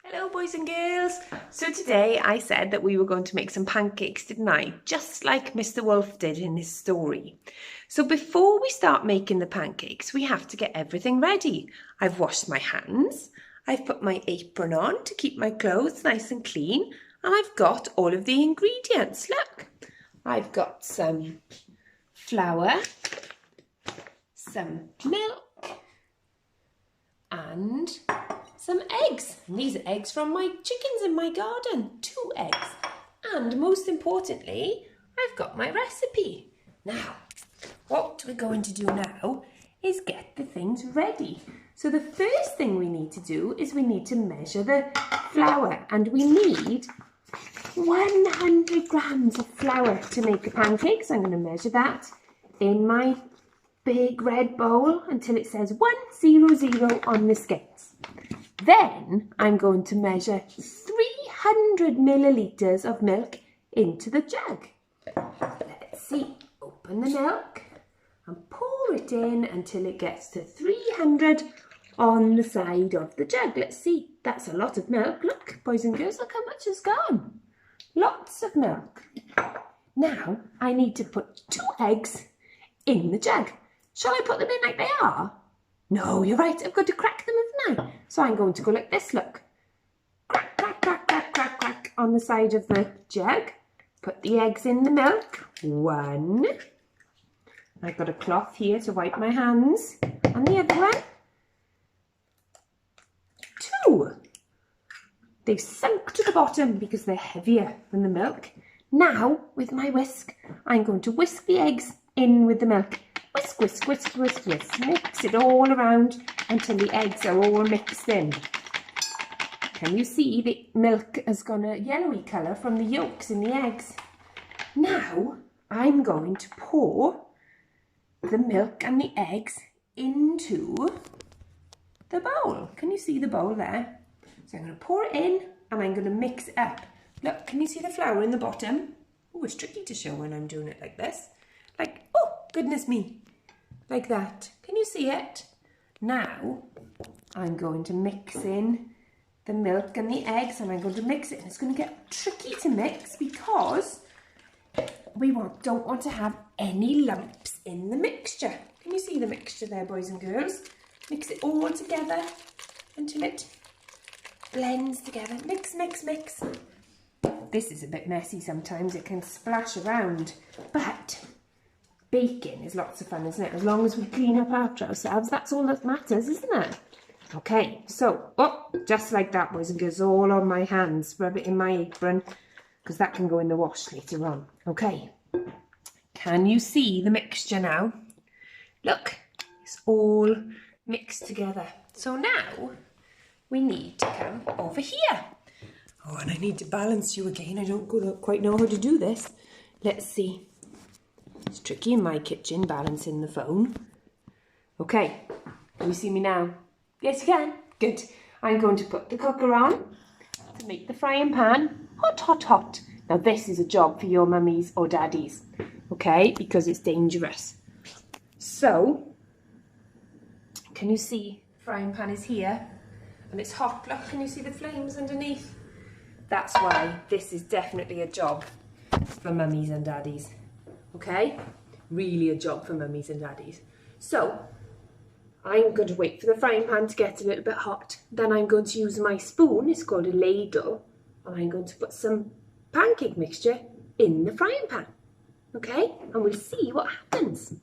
Hello boys and girls. So today I said that we were going to make some pancakes, didn't I? Just like Mr. Wolf did in his story. So before we start making the pancakes, we have to get everything ready. I've washed my hands, I've put my apron on to keep my clothes nice and clean, and I've got all of the ingredients. Look, I've got some flour, some milk, and some eggs. And these are eggs from my chickens in my garden. 2 eggs. And most importantly, I've got my recipe. Now, what we're going to do now is get the things ready. So the first thing we need to do is we need to measure the flour. And we need 100 grams of flour to make the pancakes. I'm going to measure that in my big red bowl until it says 100 on the scales. Then I'm going to measure 300 millilitres of milk into the jug. Let's see, open the milk and pour it in until it gets to 300 on the side of the jug. Let's see, that's a lot of milk. Look, boys and girls, look how much has gone. Lots of milk. Now I need to put 2 eggs in the jug. Shall I put them in like they are? No, you're right, I've got to crack them, haven't I? So I'm going to go like this, look. Crack, crack, crack, crack, crack, crack on the side of the jug. Put the eggs in the milk. 1. I've got a cloth here to wipe my hands. And the other one. 2. They've sunk to the bottom because they're heavier than the milk. Now, with my whisk, I'm going to whisk the eggs in with the milk. Whisk, whisk, whisk, whisk, whisk. Mix it all around until the eggs are all mixed in. Can you see the milk has gone a yellowy colour from the yolks in the eggs? Now I'm going to pour the milk and the eggs into the bowl. Can you see the bowl there? So I'm going to pour it in and I'm going to mix it up. Look, can you see the flour in the bottom? Oh, it's tricky to show when I'm doing it like this. Like, oh, goodness me. Like that. Can you see it? Now, I'm going to mix in the milk and the eggs and I'm going to mix it. And it's going to get tricky to mix because we don't want to have any lumps in the mixture. Can you see the mixture there, boys and girls? Mix it all together until it blends together. Mix, mix, mix. This is a bit messy sometimes. It can splash around, but baking is lots of fun, isn't it? As long as we clean up after ourselves, that's all that matters, isn't it? Okay, so, just like that, boys and girls, all on my hands. Rub it in my apron, because that can go in the wash later on. Okay, can you see the mixture now? Look, it's all mixed together. So now, we need to come over here. Oh, and I need to balance you again. I don't quite know how to do this. Let's see. It's tricky in my kitchen, balancing the phone. Okay, can you see me now? Yes, you can. Good. I'm going to put the cooker on to make the frying pan hot, hot, hot. Now this is a job for your mummies or daddies, okay, because it's dangerous. So, can you see the frying pan is here and it's hot? Look, can you see the flames underneath? That's why this is definitely a job for mummies and daddies. Okay, really a job for mummies and daddies. So I'm going to wait for the frying pan to get a little bit hot. Then I'm going to use my spoon, it's called a ladle, and I'm going to put some pancake mixture in the frying pan. Okay, and we'll see what happens.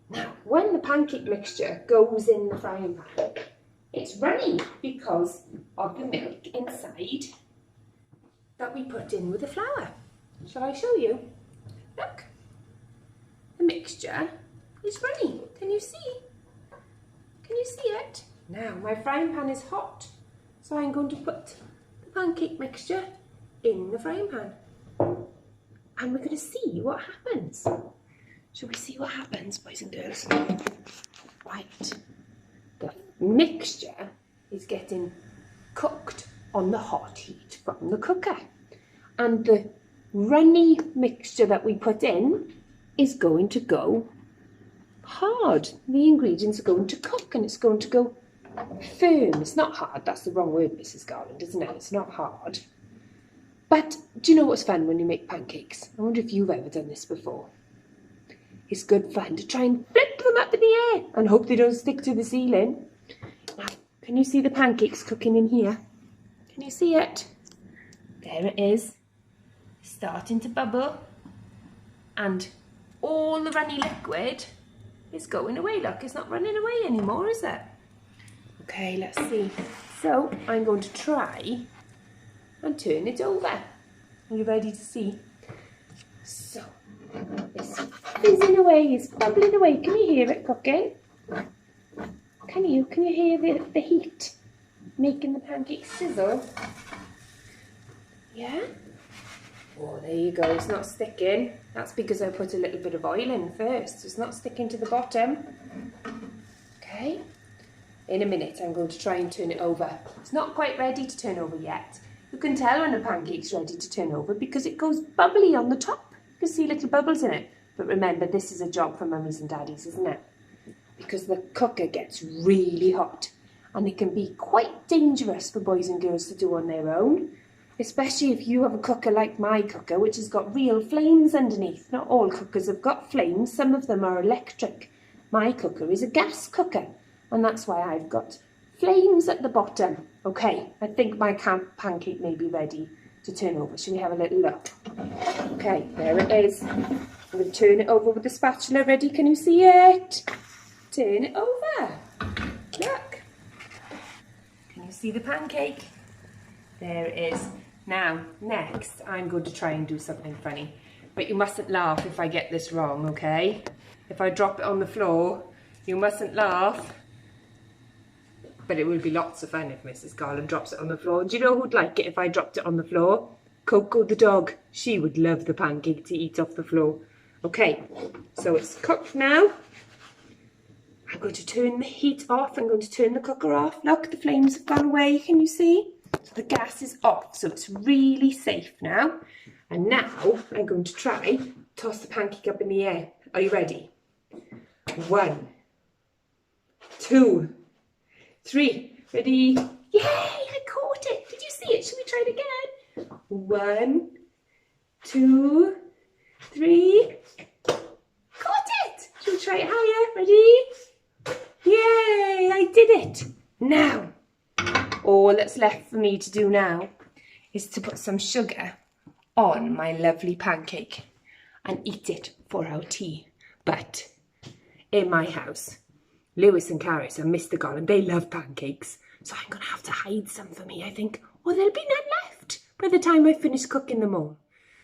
Now, when the pancake mixture goes in the frying pan, it's runny because of the milk inside that we put in with the flour. Shall I show you? Look, the mixture is runny. Can you see? Can you see it? Now my frying pan is hot, so I'm going to put the pancake mixture in the frying pan. And we're going to see what happens. Shall we see what happens, boys and girls? Right, the mixture is getting cooked on the hot heat from the cooker. And the runny mixture that we put in is going to go hard. The ingredients are going to cook and it's going to go firm. It's not hard. That's the wrong word, Mrs Garland, isn't it? It's not hard. But do you know what's fun when you make pancakes? I wonder if you've ever done this before. It's good fun to try and flip them up in the air and hope they don't stick to the ceiling. Now, can you see the pancakes cooking in here? Can you see it? There it is. Starting to bubble. And all the runny liquid is going away. Look, it's not running away anymore, is it? Okay, let's see. So I'm going to try and turn it over. Are you ready to see? So it's fizzing away, it's bubbling away. Can you hear it cooking? Can you hear the heat making the pancakes sizzle? Yeah? Oh, there you go, it's not sticking. That's because I put a little bit of oil in first. It's not sticking to the bottom. Okay. In a minute, I'm going to try and turn it over. It's not quite ready to turn over yet. You can tell when a pancake's ready to turn over because it goes bubbly on the top. You can see little bubbles in it. But remember, this is a job for mummies and daddies, isn't it? Because the cooker gets really hot and it can be quite dangerous for boys and girls to do on their own. Especially if you have a cooker like my cooker, which has got real flames underneath. Not all cookers have got flames. Some of them are electric. My cooker is a gas cooker. And that's why I've got flames at the bottom. Okay, I think my pancake may be ready to turn over. Shall we have a little look? Okay, there it is. I'm going to turn it over with the spatula. Ready? Can you see it? Turn it over. Look. Can you see the pancake? There it is. Now, next, I'm going to try and do something funny. But you mustn't laugh if I get this wrong, okay? If I drop it on the floor, you mustn't laugh. But it would be lots of fun if Mrs Garland drops it on the floor. Do you know who'd like it if I dropped it on the floor? Coco the dog. She would love the pancake to eat off the floor. Okay, so it's cooked now. I'm going to turn the heat off. I'm going to turn the cooker off. Look, the flames have gone away. Can you see? So the gas is off, so it's really safe now. And now I'm going to try toss the pancake up in the air. Are you ready? 1, 2, 3. Ready? Yay! I caught it. Did you see it? Should we try it again? 1, 2, 3. Caught it! Should we try it higher? Ready? Yay! I did it. Now, all that's left for me to do now is to put some sugar on my lovely pancake and eat it for our tea. But in my house, Lewis and Caris and Mr Garland, they love pancakes. So I'm going to have to hide some for me, I think. Or there'll be none left by the time I finish cooking them all.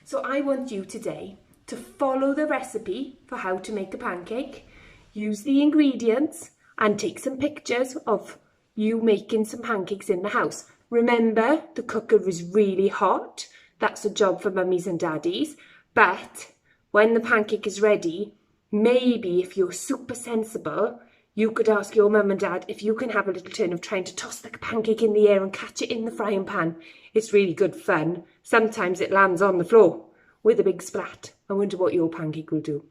So I want you today to follow the recipe for how to make a pancake. Use the ingredients and take some pictures of you making some pancakes in the house. Remember, the cooker is really hot. That's a job for mummies and daddies. But when the pancake is ready, maybe if you're super sensible, you could ask your mum and dad if you can have a little turn of trying to toss the pancake in the air and catch it in the frying pan. It's really good fun. Sometimes it lands on the floor with a big splat. I wonder what your pancake will do.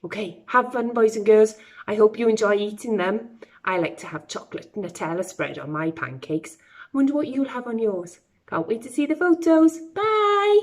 Okay, have fun, boys and girls. I hope you enjoy eating them. I like to have chocolate Nutella spread on my pancakes. I wonder what you'll have on yours. Can't wait to see the photos. Bye!